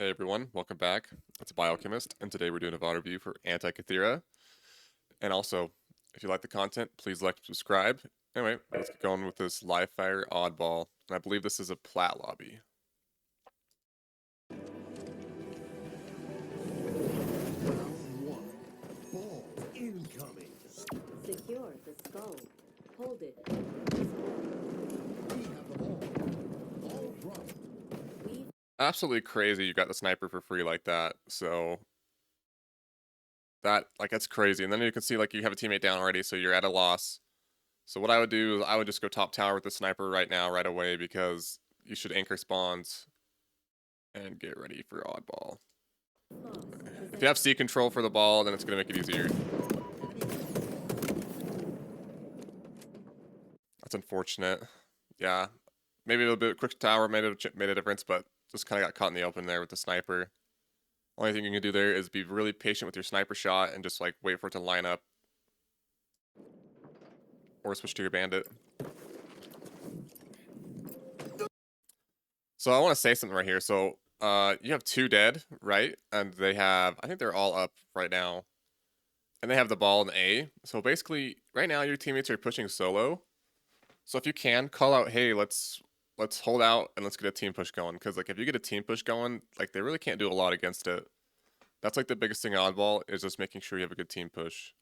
Hey everyone, welcome back. It's Biochemist, and today we're doing a VOD review for Antikythera. And also, if you like the content, please like and subscribe. Anyway, let's get going with this live fire oddball. And I believe this is a plat lobby. Ball incoming. Secure the skull. Hold it. We have the ball. Ball dropped. Absolutely crazy you got the sniper for free like that. So that's crazy. And then you can see like you have a teammate down already, so you're at a loss. So what I would do is I would just go top tower with the sniper right now, right away, because you should anchor spawns and get ready for oddball. If you have C control for the ball, then it's going to make it easier. That's unfortunate. Yeah. Maybe a little bit quick tower made a difference, but just kind of got caught in the open there with the sniper. Only thing you can do there is be really patient with your sniper shot and just like wait for it to line up. Or switch to your bandit. So I want to say something right here. So you have 2 dead, right? And they have, I think they're all up right now. And they have the ball in A. So basically, right now your teammates are pushing solo. So if you can, call out, hey, let's hold out and let's get a team push going. Because like if you get a team push going, like they really can't do a lot against it. That's like the biggest thing in Oddball is just making sure you have a good team push.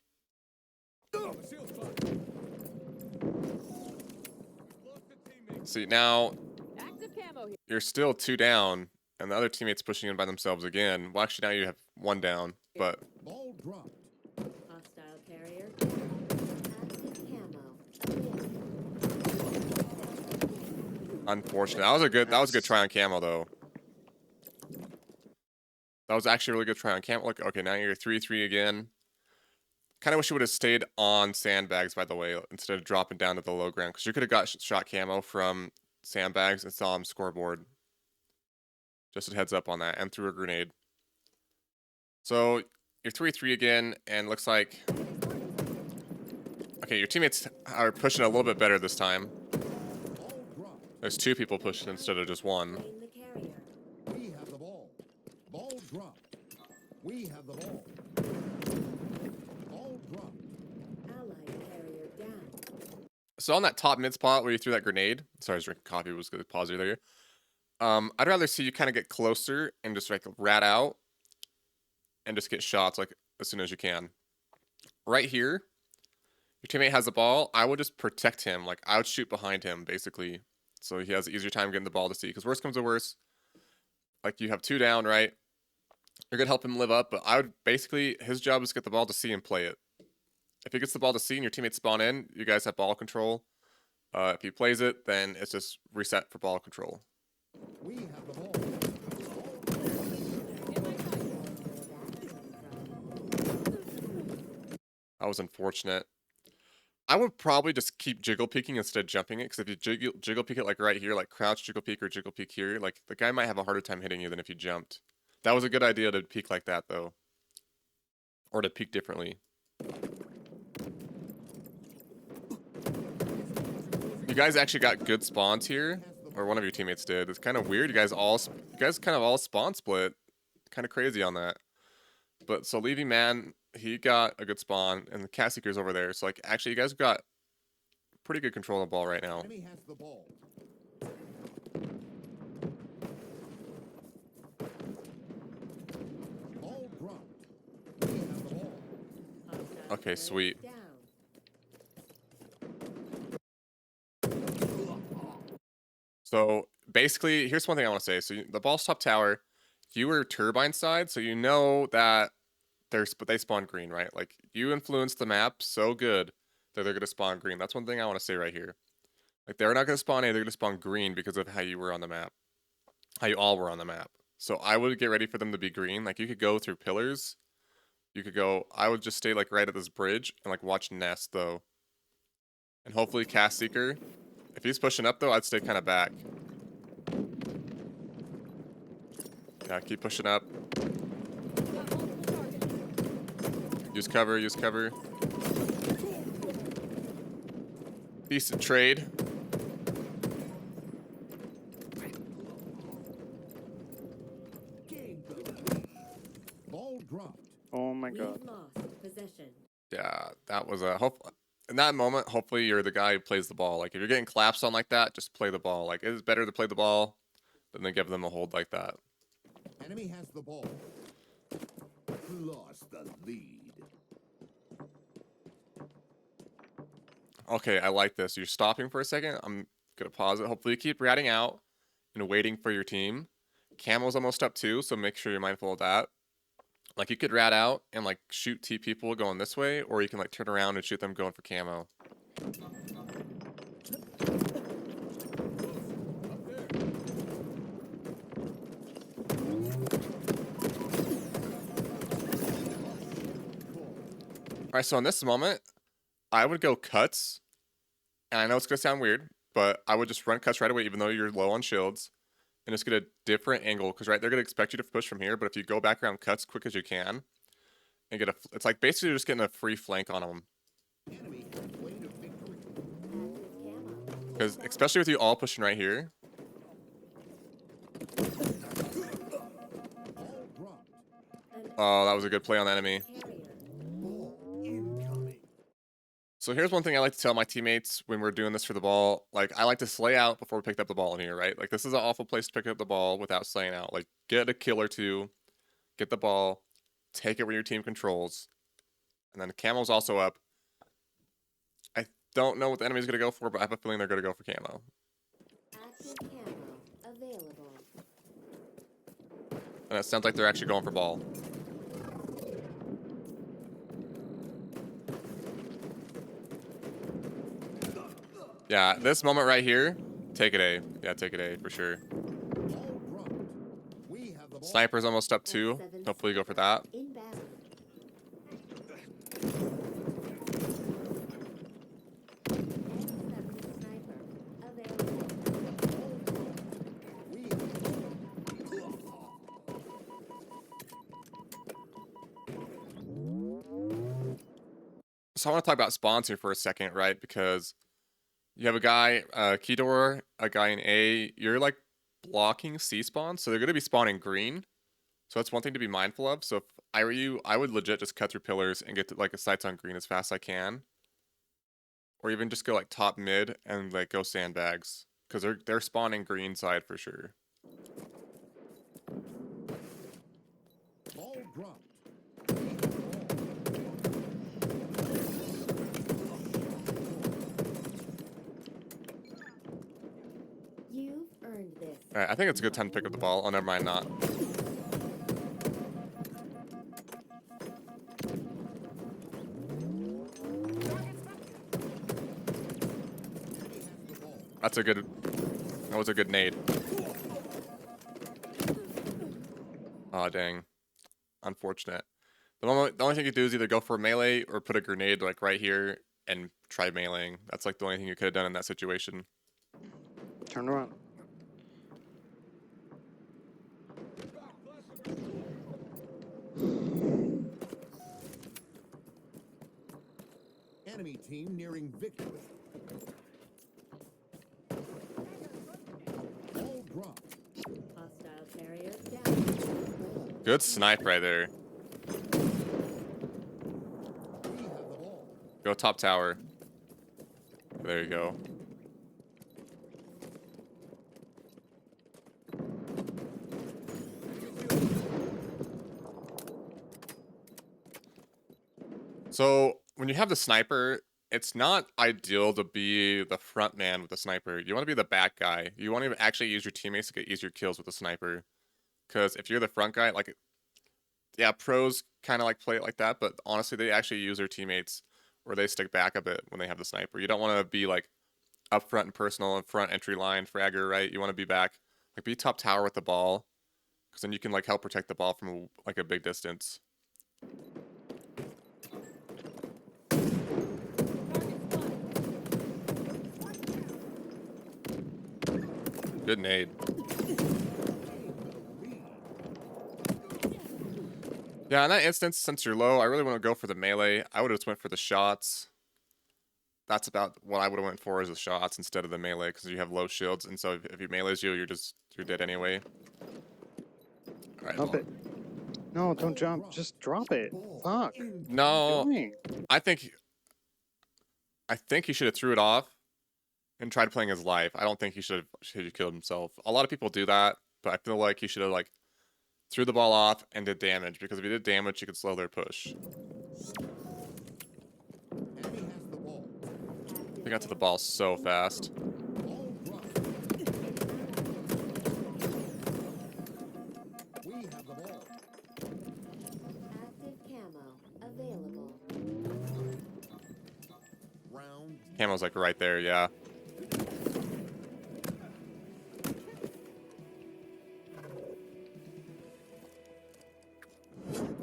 See, now you're still 2 down, and the other teammate's pushing in by themselves again. Well, actually, now you have 1 down, but Ball dropped. Hostile carrier. Active camo. unfortunate. That was a good try on camo though. That was actually a really good try on camo. Look, okay, now you're 3-3 again. Kind of wish you would have stayed on sandbags, by the way, instead of dropping down to the low ground, because you could have got shot camo from sandbags and saw him scoreboard. Just a heads up on that, and threw a grenade. So you're 3-3 again, and looks like okay, your teammates are pushing a little bit better this time. There's 2 people pushing instead of just 1. The carrier. We have the ball. Ball dropped. We have the ball. Ball dropped. Allied carrier down. So on that top mid spot where you threw that grenade, sorry, I was drinking coffee, was good pause you there. I'd rather see you kind of get closer and just like rat out and just get shots like as soon as you can. Right here, your teammate has the ball. I would just protect him. Like I would shoot behind him basically, so he has an easier time getting the ball to C. Because worst comes to worst, like you have 2 down, right? You're gonna help him live up, but I would basically his job is to get the ball to C and play it. If he gets the ball to C and your teammates spawn in, you guys have ball control. If he plays it, then it's just reset for ball control. We have the ball. That was unfortunate. I would probably just keep jiggle peeking instead of jumping it, because if you jiggle peek it like right here, like crouch jiggle peek or jiggle peek here, like the guy might have a harder time hitting you than if you jumped. That was a good idea to peek like that though, or to peek differently. You guys actually got good spawns here, or one of your teammates did. It's kind of weird. You guys kind of all spawn split. Kind of crazy on that. But so Levy Man, he got a good spawn, and the Cat Seeker's over there. So like actually, you guys got pretty good control of the ball right now. Enemy has the ball. Ball dropped. We have the ball. Hostile Okay, carrier sweet. Down. So basically, here's one thing I want to say. So the ball's top tower. You were turbine side, so you know that they spawn green, right? Like you influence the map so good that they're gonna spawn green. That's one thing I want to say right here. Like they're not gonna spawn A, they're gonna spawn green because of how you were on the map, how you all were on the map. So I would get ready for them to be green. Like you could go through pillars. You could go. I would just stay like right at this bridge and like watch Nest though, and hopefully Cast Seeker. If he's pushing up though, I'd stay kind of back. Yeah, keep pushing up. Use cover, use cover. Decent trade. Game Ball dropped. Oh my We've god. lost possession. Yeah, that was a hope. In that moment, hopefully you're the guy who plays the ball. Like if you're getting collapsed on like that, just play the ball. Like it is better to play the ball than to give them a hold like that. Enemy has the ball. Lost the lead. Okay, I like this. You're stopping for a second. I'm gonna pause it. Hopefully you keep ratting out and waiting for your team. Camo's almost up too, so make sure you're mindful of that. Like you could rat out and like shoot T people going this way, or you can like turn around and shoot them going for camo. Alright, so in this moment, I would go cuts. And I know it's gonna sound weird, but I would just run cuts right away, even though you're low on shields, and just get a different angle. Because right, they're gonna expect you to push from here, but if you go back around cuts quick as you can, and get a, it's like basically just getting a free flank on them. Enemy halfway to victory. Active camo. Because especially with you all pushing right here, Ball dropped. An oh, that was a good play on the enemy. carrier. Ball incoming. So here's one thing I like to tell my teammates when we're doing this for the ball. Like I like to slay out before we pick up the ball in here, right? Like this is an awful place to pick up the ball without slaying out. Like get a kill or two, get the ball, take it when your team controls, and then the camo's also up. I don't know what the enemy's gonna go for, but I have a feeling they're gonna go for camo. Active camo available. And it sounds like they're actually going for ball. Yeah, this moment right here, take it A. Yeah, take it A for sure. Ball dropped. We have the ball. Sniper's almost up too. Hopefully you go for that. Inbound. X7 sniper available. We have So I want to talk about spawns here for a second, right? Because you have a guy, Keydoor, a guy in A. You're like blocking C spawns, so they're gonna be spawning green. So that's one thing to be mindful of. So if I were you, I would legit just cut through pillars and get to like a sights on green as fast as I can, or even just go like top mid and like go sandbags because they're spawning green side for sure. ball dropped. You've earned this. All right, I think it's a good time to pick up the ball. Oh, never mind, not. That's a good. That was a good nade. Oh dang, unfortunate. The only thing you do is either go for a melee or put a grenade like right here and try meleeing. That's like the only thing you could have done in that situation. Turn around. Enemy team nearing victory. Ball dropped. Hostile carrier down. Good snipe right there. We have the ball. Go top tower. There you go. So when you have the sniper, it's not ideal to be the front man with the sniper. You want to be the back guy. You want to actually use your teammates to get easier kills with the sniper. Because if you're the front guy, like, yeah, pros kind of like play it like that, but honestly, they actually use their teammates or they stick back a bit when they have the sniper. You don't want to be like up front and personal and front entry line fragger, right? You want to be back, like be top tower with the ball, because then you can like help protect the ball from like a big distance. Good nade. Yeah, in that instance, since you're low, I really want to go for the melee. I would have just went for the shots. That's about what I would have went for, is the shots instead of the melee, because you have low shields, and so if he melees you, you're dead anyway. All right, Up well, it. No, don't jump. Just drop it. Fuck. No, Doing? I think he should have threw it off and tried playing his life. I don't think he should have killed himself. A lot of people do that, but I feel like he should have like threw the ball off and did damage, because if he did damage, he could slow their push. Enemy has the ball. They got to the ball so fast. Ball dropped. We have the ball. Active camo available. Round Camo's like right there, yeah.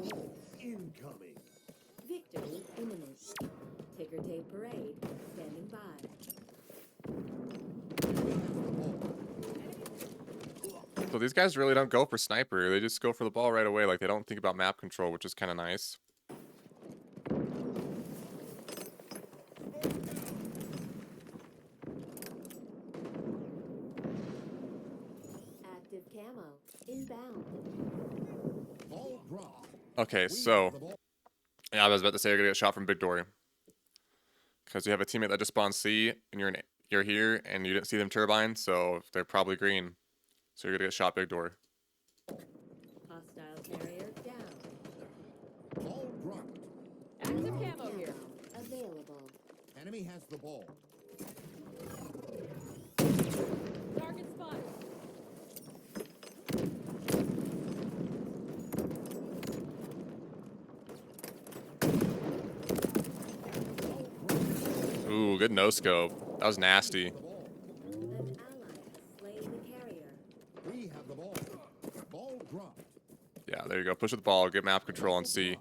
ball incoming. Victory imminent. Ticker tape parade standing by. So these guys really don't go for sniper. They just go for the ball right away. Like, they don't think about map control, which is kind of nice. Active camo inbound. Ball dropped. Okay, We so have the ball. yeah, I was about to say you're gonna get shot from big door, because you have a teammate that just spawned C, and you're here, and you didn't see them turbine, so they're probably green. So you're gonna get shot big door. Hostile carrier down. Ball dropped. Active camo here. Available. Enemy has the ball. Target spotted. Ooh, good no scope. That was nasty. The ball. An ally has slain the carrier. We have the ball. Ball dropped. Yeah, there you go. Push with the ball, get map control, and C.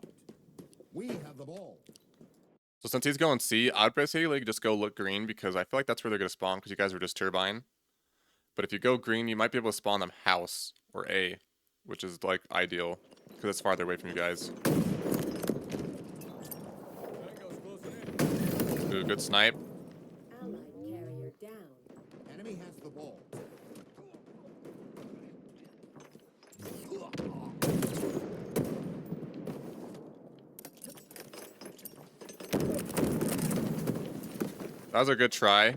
We have the ball. So since he's going C, I'd basically like just go look green, because I feel like that's where they're gonna spawn, because you guys are just turbine. But if you go green, you might be able to spawn them house or A, which is like ideal, because it's farther away from you guys. Ooh, good snipe. Allied carrier down. Enemy has the ball. That was a good try.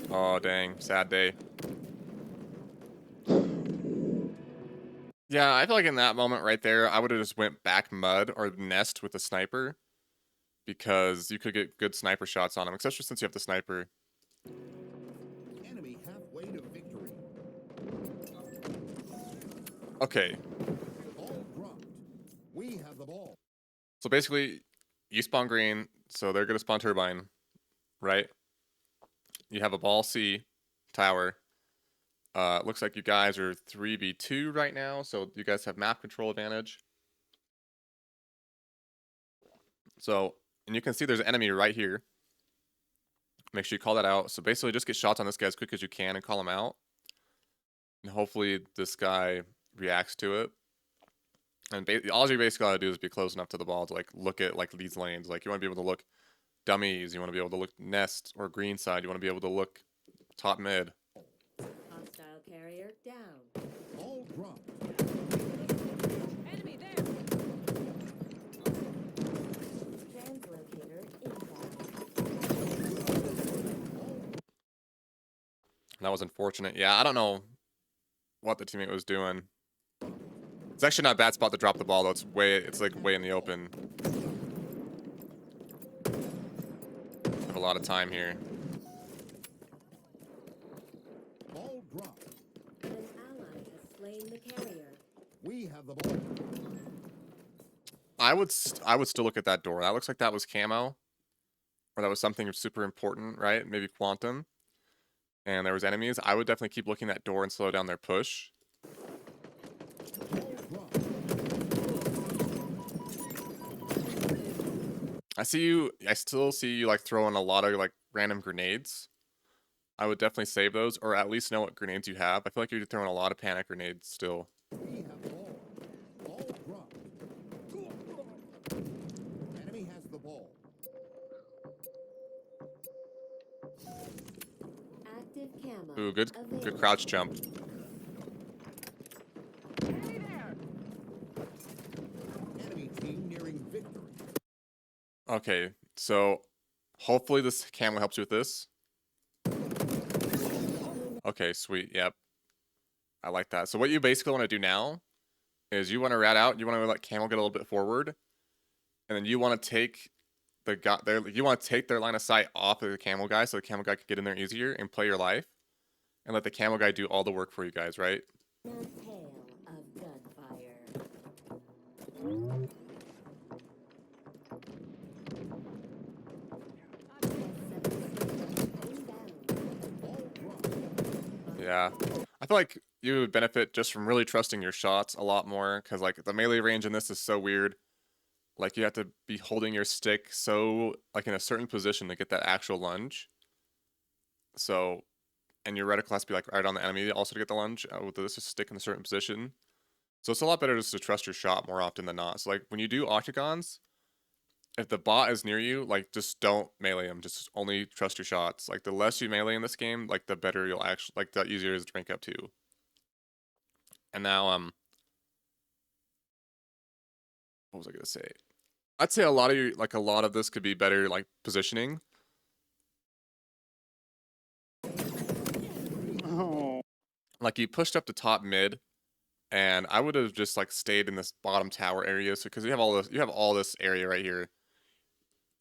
Oh, dang. Sad day. Yeah, I feel like in that moment right there, I would have just went back mud or nest with the sniper, because you could get good sniper shots on him, especially since you have the sniper. Enemy halfway to victory. Okay, Ball dropped. We have the ball. so basically, you spawn green, so they're going to spawn turbine, right? You have a ball C tower. Looks like you guys are 3v2 right now, so you guys have map control advantage. So, and you can see there's an enemy right here. Make sure you call that out. So basically, just get shots on this guy as quick as you can and call him out. And hopefully this guy reacts to it. And all you basically gotta do is be close enough to the ball to like look at like these lanes. Like, you want to be able to look dummies. You want to be able to look nest or green side. You want to be able to look top mid. Hostile carrier down. Ball dropped. Enemy there. Translocator inbound. That was unfortunate. Yeah, I don't know what the teammate was doing. It's actually not a bad spot to drop the ball though. It's like way in the open. Have a lot of time here. Ball dropped. An ally has slain the carrier. We have the ball. I would still look at that door. That looks like that was camo, or that was something super important, right? Maybe quantum. And there was enemies. I would definitely keep looking at that door and slow down their push. Ball dropped. I still see you like throwing a lot of like random grenades. I would definitely save those, or at least know what grenades you have. I feel like you're throwing a lot of panic grenades still. We have the ball. Ball dropped. Enemy has the ball. Active camo. Ooh, good available. crouch jump. Okay, so hopefully this camera helps you with this. Okay, sweet. Yep. I like that. So what you basically want to do now is you want to rat out, you want to let camel get a little bit forward, and then you want to take you want to take their line of sight off of the camel guy so the camel guy can get in there easier and play your life and let the camel guy do all the work for you guys, right? A tale of gunfire. Yeah. I feel like you would benefit just from really trusting your shots a lot more because like the melee range in this is so weird. Like you have to be holding your stick so like in a certain position to get that actual lunge. So, and your reticle has to be like right on the enemy also to get the lunge with this stick in a certain position. So it's a lot better just to trust your shot more often than not. So like when you do octagons, if the bot is near you, like just don't melee him. Just only trust your shots. Like the less you melee in this game, like the better you'll actually like the easier it is to rank up to. And now what was I gonna say? I'd say a lot of you like a lot of this could be better like positioning. Oh. Like you pushed up to top mid, and I would have just like stayed in this bottom tower area. So because you have all this area right here.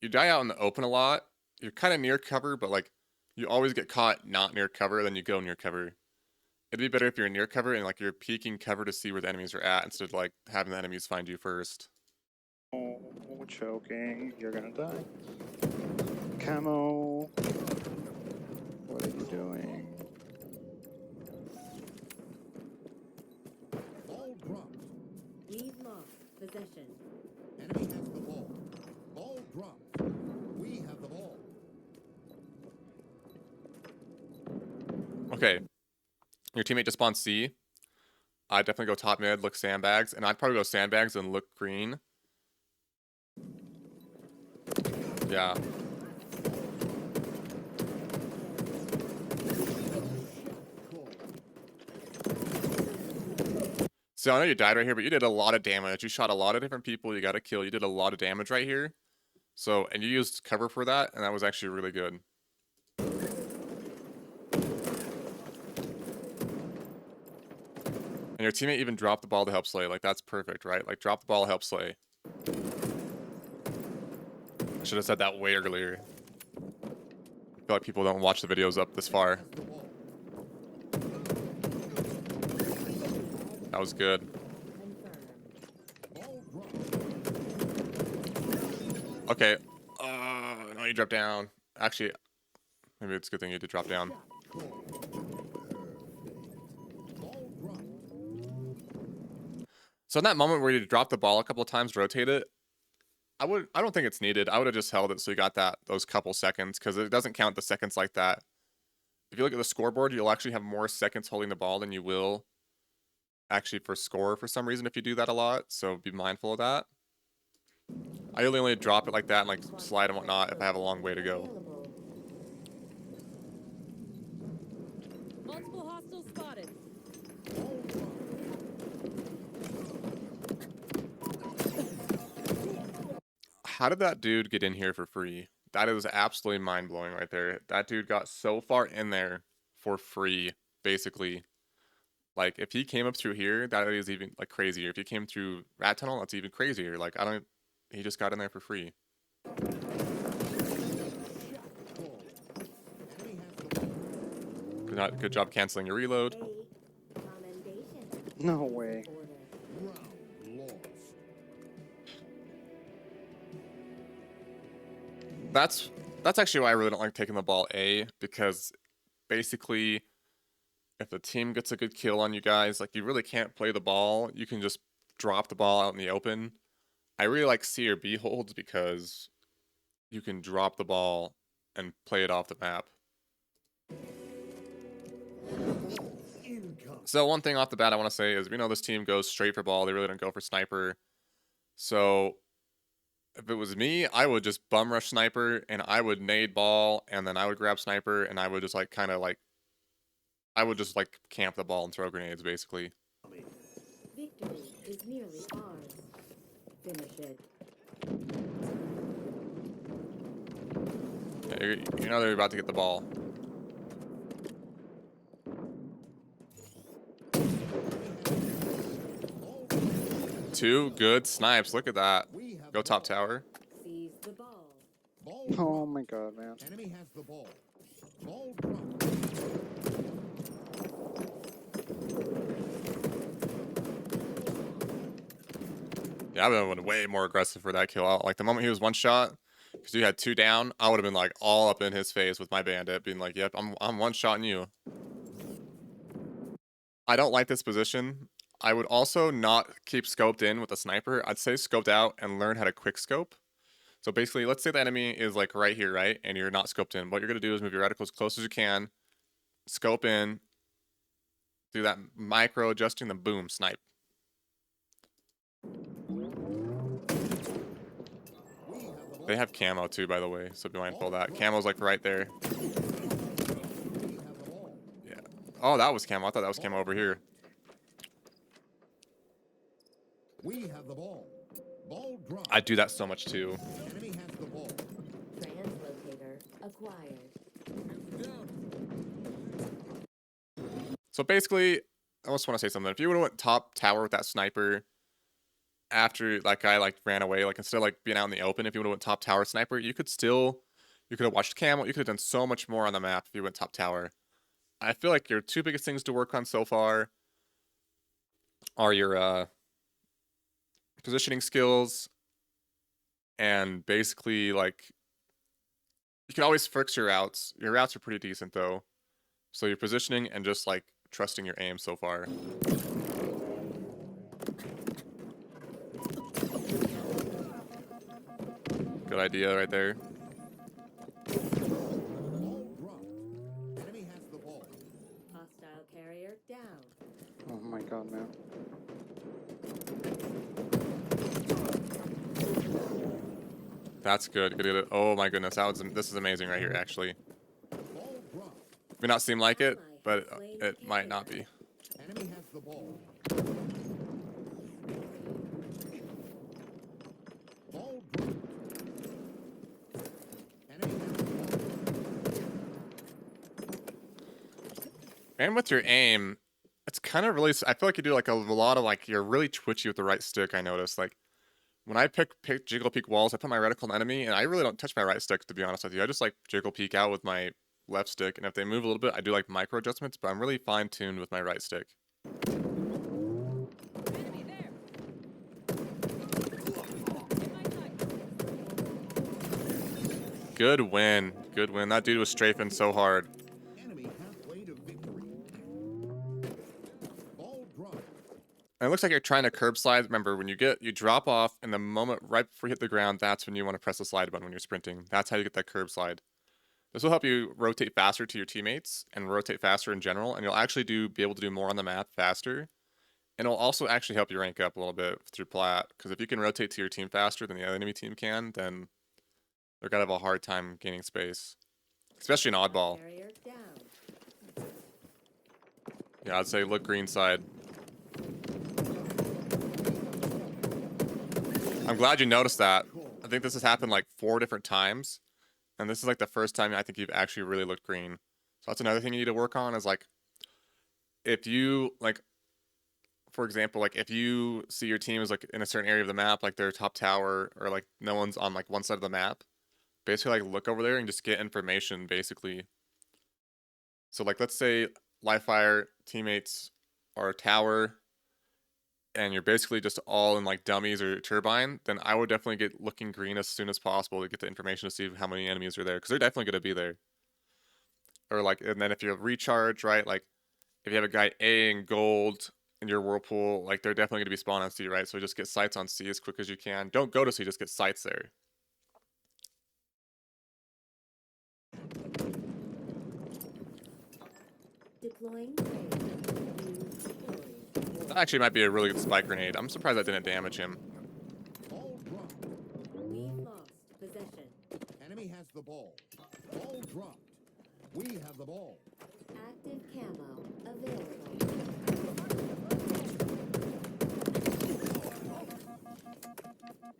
You die out in the open a lot. You're kind of near cover, but like you always get caught not near cover, then you go near cover. It'd be better if you're near cover and like you're peeking cover to see where the enemies are at instead of like having the enemies find you first. Oh, choking. You're gonna die. Camo. What are you doing? Ball dropped. We've lost possession. Enemy has the ball. Ball dropped. We have the ball. Okay. Your teammate just spawned C. I'd definitely go top mid, look sandbags, and I'd probably go sandbags and look green. Yeah. So I know you died right here, but you did a lot of damage. You shot a lot of different people. You got a kill. You did a lot of damage right here. So, and you used cover for that, and that was actually really good. And your teammate even dropped the ball to help Slay. Like, that's perfect, right? Like, drop the ball, help Slay. I should have said that way earlier. I feel like people don't watch the videos up this far. That was good. Confirmed. Ball dropped. Okay. No, you dropped down. Actually, maybe it's a good thing you did drop down. Ball dropped. So in that moment where you drop the ball a couple of times, rotate it, I don't think it's needed. I would have just held it so you got those couple seconds because it doesn't count the seconds like that. If you look at the scoreboard, you'll actually have more seconds holding the ball than you will actually for score for some reason if you do that a lot. So be mindful of that. I only drop it like that and like slide and whatnot if I have a long way to go. Available. Multiple hostiles spotted. Ball dropped. How did that dude get in here for free? That is absolutely mind-blowing right there. That dude got so far in there for free, basically. Like, if he came up through here, that is even, like, crazier. If he came through Rat Tunnel, that's even crazier. Like, he just got in there for free. Enemy has the ball. Good job canceling your reload. A commendation. No way. Order. Round lost. That's actually why I really don't like taking the ball A, because basically if the team gets a good kill on you guys, like you really can't play the ball. You can just drop the ball out in the open. I really like C or B holds because you can drop the ball and play it off the map. Income. So one thing off the bat I want to say is we know this team goes straight for ball. They really don't go for sniper. So if it was me, I would just bum rush sniper and I would nade ball and then I would grab sniper and I would just like I would just like camp the ball and throw grenades basically. Victory is nearly ours. Finish it. Yeah, you know they're about to get the ball. Two good snipes. Look at that. We have Go the top ball. tower. Seize the ball. Ball Oh dropped. my god, man. Enemy has the ball. Ball dropped. Yeah, I would have been way more aggressive for that kill out. Like the moment he was one shot, because you had two down, I would have been like all up in his face with my bandit, being like, "Yep, I'm one shotting you." I don't like this position. I would also not keep scoped in with a sniper. I'd say scoped out and learn how to quick scope. So basically, let's say the enemy is like right here, right? And you're not scoped in. What you're going to do is move your reticle as close as you can, scope in, do that micro adjusting, then boom, snipe. They have camo too, by the way, so be mindful of that. Camo's like right there. Yeah. Oh, that was camo. I thought that was camo over here. We have the ball. Ball dropped. I do that so much too. Enemy has the ball. Translocator acquired. So basically, I just want to say something. If you would have went top tower with that sniper after that guy like ran away, like instead of like being out in the open, if you would have went top tower sniper, you could have watched camo. You could have done so much more on the map if you went top tower. I feel like your two biggest things to work on so far are your positioning skills and basically like you can always fix your routes. Your routes are pretty decent though. So your positioning and just like trusting your aim so far. Good idea right there. Ball dropped. Enemy has the ball. Hostile carrier down. Oh my god, man. That's good. Good. Oh my goodness, this is amazing right here. Actually, Ball dropped. may not seem like it, but it might not be. Enemy has the ball. Ball dropped. Enemy has the ball. And with your aim, it's kind of really. I feel like you do like a lot of like you're really twitchy with the right stick. I noticed like. When I pick jiggle peek walls, I put my reticle on the enemy, and I really don't touch my right stick, to be honest with you. I just like jiggle peek out with my left stick, and if they move a little bit, I do like micro adjustments, but I'm really fine-tuned with my right stick. Enemy there. Hit my sight. Good win. Good win. That dude was strafing so hard. Enemy halfway to victory. Ball dropped. And it looks like you're trying to curb slide. Remember, when you drop off, and the moment right before you hit the ground, that's when you want to press the slide button when you're sprinting. That's how you get that curb slide. This will help you rotate faster to your teammates and rotate faster in general, and you'll actually be able to do more on the map faster. And it'll also actually help you rank up a little bit through plat, because if you can rotate to your team faster than the enemy team can, then they're gonna have a hard time gaining space, especially in oddball. Carrier down. Yeah, I'd say look green side. I'm glad you noticed that. I think this has happened like 4 different times. And this is like the first time I think you've actually really looked green. So that's another thing you need to work on is like, if you like, for example, like if you see your team is like in a certain area of the map, like their top tower or like no one's on like one side of the map, basically like look over there and just get information basically. So like, let's say live fire teammates are tower and you're basically just all in like dummies or turbine, then I would definitely get looking green as soon as possible to get the information to see how many enemies are there, because they're definitely going to be there. Or like, and then if you have recharge, right, like if you have a guy A in gold in your whirlpool, like they're definitely going to be spawned on C, right? So just get sights on C as quick as you can. Don't go to C, just get sights there. Deploying grenade. Use deploy. That actually might be a really good spike grenade. I'm surprised that didn't damage him. Ball dropped. We've lost possession. Enemy has the ball. Ball dropped. We have the ball. Active camo available.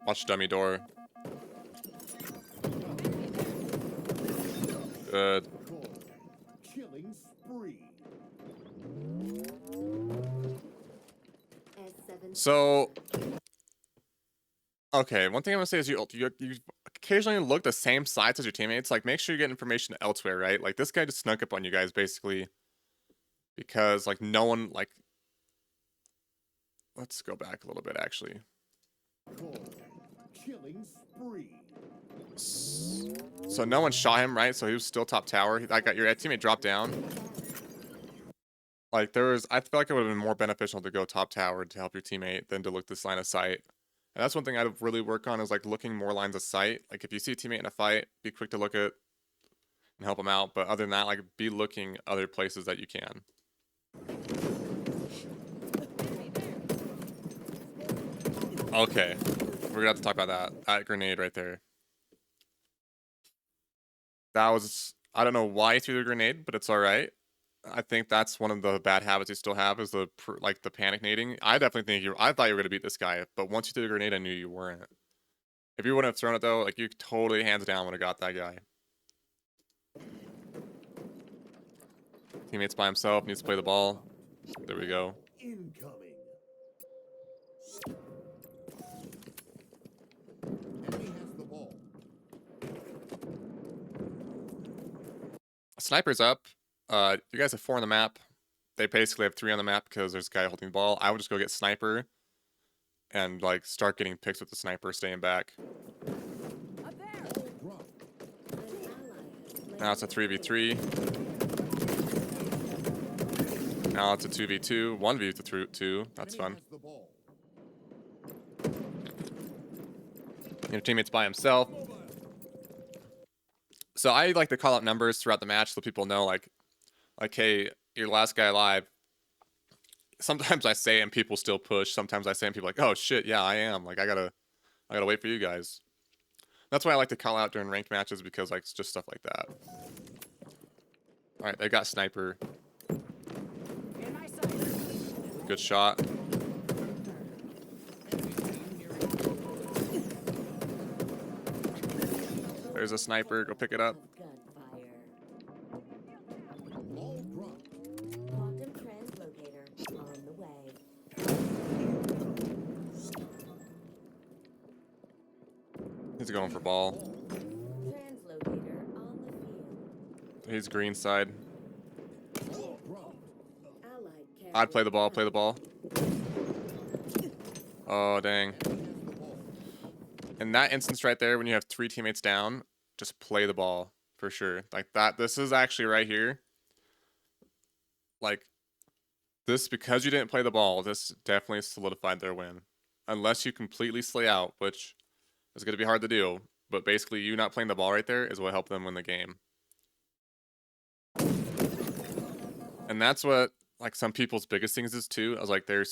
Watch dummy door. Good. Call. Killing spree. S7. So, okay, one thing I'm gonna say is you occasionally look the same sites as your teammates. Like, make sure you get information elsewhere, right? Like, this guy just snuck up on you guys, basically. Because, like, no one, like... Let's go back a little bit, actually. Call. Killing spree. So no one shot him, right? So he was still top tower. That got your teammate dropped down. Like there was, I feel like it would have been more beneficial to go top tower to help your teammate than to look this line of sight. And that's one thing I'd really work on is like looking more lines of sight. Like if you see a teammate in a fight, be quick to look at and help them out. But other than that, like be looking other places that you can. Okay, we're gonna have to talk about that. That grenade right there. That was, I don't know why he threw the grenade, but it's all right. I think that's one of the bad habits you still have is the like the panic nading. I definitely think I thought you were gonna beat this guy, but once you threw the grenade, I knew you weren't. If you wouldn't have thrown it though, like you totally hands down would have got that guy. Teammates by himself, needs to play the ball. There we go. Incoming. Enemy has the ball. Sniper's up. You guys have 4 on the map. They basically have 3 on the map because there's a guy holding the ball. I would just go get sniper and like start getting picks with the sniper, staying back. Up there. Ball dropped. An ally has Now it's a 3v3. Now it's a 2v2. 1v2. That's Enemy fun. has the ball. Your teammate's by himself. So I like to call out numbers throughout the match so people know like hey, your last guy alive. Sometimes I say it and people still push. Sometimes I say and people are like, oh shit, yeah, I am. Like I gotta wait for you guys. That's why I like to call out during ranked matches because like it's just stuff like that. Alright, they got sniper. In my sight. Good shot. There's a sniper, go pick it up. of gunfire. Ball dropped. Quantum translocator on the way. He's going for ball. Translocator on the field. He's green side. Ball dropped. Allied carrier. I'd play the ball, play the ball. Oh, dang. Enemy has the ball. In that instance right there, when you have 3 teammates down, just play the ball for sure. Like that, this is actually right here. Like this, because you didn't play the ball, this definitely solidified their win. Unless you completely slay out, which is going to be hard to do. But basically, you not playing the ball right there is what helped them win the game. And that's what like some people's biggest things is too. I was like, they're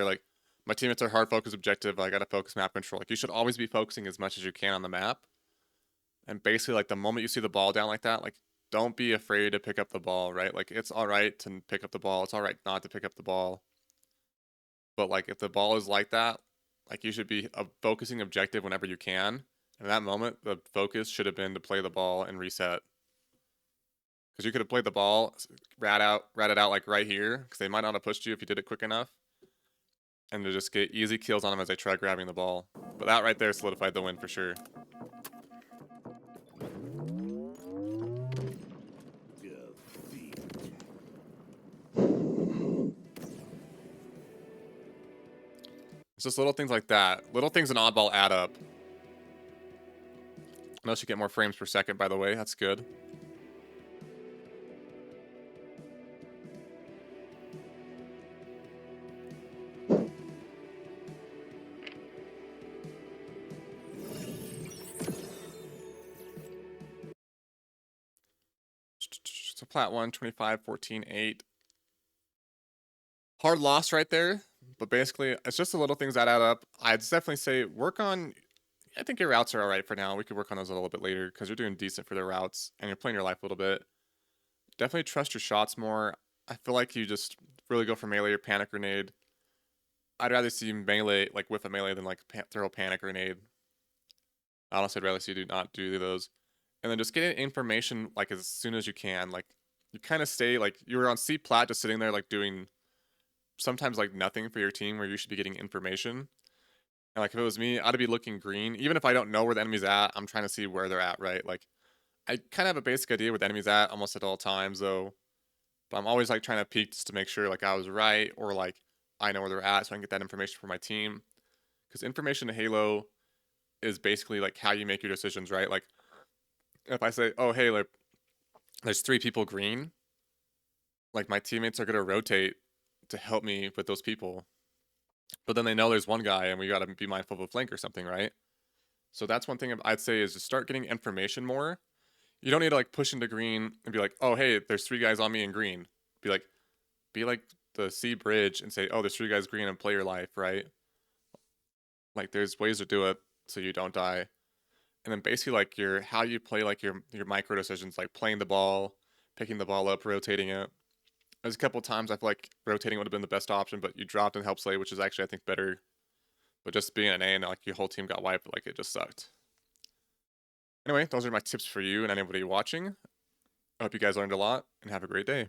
like, my teammates are hard focus objective. I gotta focus map control. Like you should always be focusing as much as you can on the map. And basically, like the moment you see the ball down like that, like don't be afraid to pick up the ball, right? Like it's all right to pick up the ball. It's all right not to pick up the ball. But like if the ball is like that, like you should be a focusing objective whenever you can. And in that moment, the focus should have been to play the ball and reset. Because you could have played the ball, rat it out like right here, because they might not have pushed you if you did it quick enough. And to just get easy kills on them as they try grabbing the ball. But that right there solidified the win for sure. Defeat. It's just little things like that. Little things in Oddball add up. Unless you get more frames per second, by the way. That's good. So plat 1, 25, 14, 8. Hard loss right there. But basically, it's just the little things that add up. I'd definitely say work on... I think your routes are all right for now. We could work on those a little bit later because you're doing decent for the routes and you're playing your life a little bit. Definitely trust your shots more. I feel like you just really go for melee or panic grenade. I'd rather see you melee, like whiff a melee than like throw a panic grenade. Honestly, I'd rather see you not do those. and then just getting information like as soon as you can. Like you kind of stay like you were on C plat, just sitting there like doing sometimes like nothing for your team where you should be getting information. And like if it was me, I'd be looking green. Even if I don't know where the enemy's at, I'm trying to see where they're at, right? Like I kind of have a basic idea where the enemy's at almost at all times though. But I'm always like trying to peek just to make sure like I was right or like I know where they're at so I can get that information for my team. Because information in Halo is basically like how you make your decisions, right? Like if I say, oh hey, like there's 3 people green, like my teammates are gonna rotate to help me with those people. But then they know there's one guy and we gotta be mindful of a flank or something, right? So that's one thing I'd say is to start getting information more. You don't need to like push into green and be like, oh hey, there's 3 guys on me in green. Be like the C bridge and say, oh, there's 3 guys green and play your life, right? Like there's ways to do it so you don't die. And then basically like your how you play like your micro decisions, like playing the ball, picking the ball up, rotating it. There's a couple of times I feel like rotating would have been the best option, but you dropped and helped slay, which is actually I think better. But just being an A and like your whole team got wiped, like it just sucked. Anyway, those are my tips for you and anybody watching. I hope you guys learned a lot and have a great day.